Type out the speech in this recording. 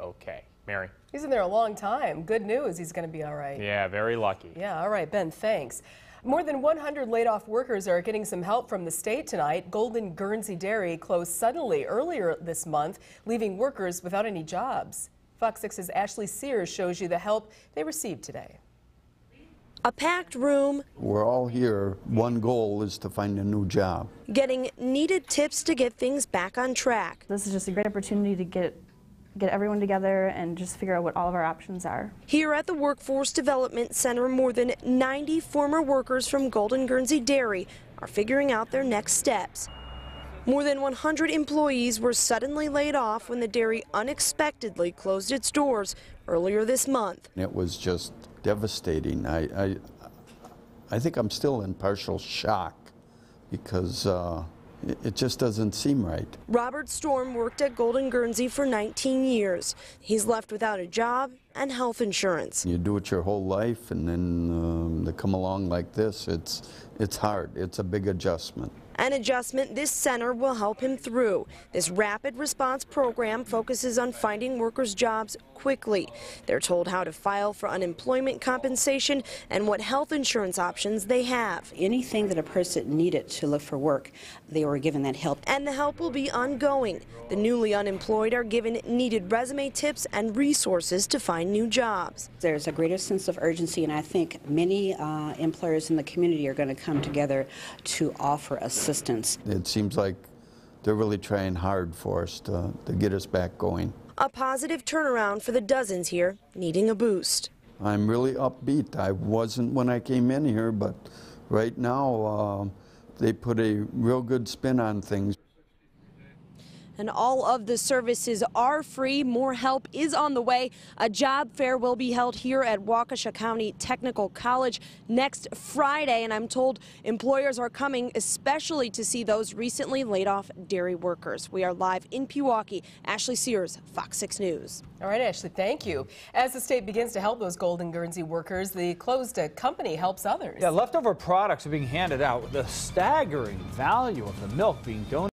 okay. Mary? He's in there a long time. Good news, he's going to be all right. Yeah, very lucky. Yeah, all right, Ben, thanks. More than 100 laid-off workers are getting some help from the state tonight. Golden Guernsey Dairy closed suddenly earlier this month, leaving workers without any jobs. Fox 6's Ashley Sears shows you the help they received today. A packed room. We're all here. One goal is to find a new job. Getting needed tips to get things back on track. This is just a great opportunity to get everyone together and just figure out what all of our options are. Here at the Workforce Development Center, more than 90 former workers from Golden Guernsey Dairy are figuring out their next steps. More than 100 employees were suddenly laid off when the dairy unexpectedly closed its doors earlier this month. It was just devastating. I think I'm still in partial shock because it just doesn't seem right. Robert Storm worked at Golden Guernsey for 19 years. He's left without a job and health insurance. You do it your whole life, and then to come along like this, it's hard. It's a big adjustment. An adjustment this center will help him through. This rapid response program focuses on finding workers jobs quickly. They're told how to file for unemployment compensation and what health insurance options they have. Anything that a person needed to look for work, they were given that help. And the help will be ongoing. The newly unemployed are given needed resume tips and resources to find new jobs. There's a greater sense of urgency, and I think many employers in the community are going to come together to offer assistance. It seems like they're really trying hard for us to get us back going. A positive turnaround for the dozens here needing a boost. I'm really upbeat. I wasn't when I came in here, but right now they put a real good spin on things. And all of the services are free. More help is on the way. A job fair will be held here at Waukesha County Technical College next Friday, and I'm told employers are coming especially to see those recently laid off dairy workers. We are live in Pewaukee. Ashley Sears, Fox 6 News. All right, Ashley, thank you. As the state begins to help those Golden Guernsey workers, the closed company helps others. Yeah, leftover products are being handed out with a staggering value of the milk being donated.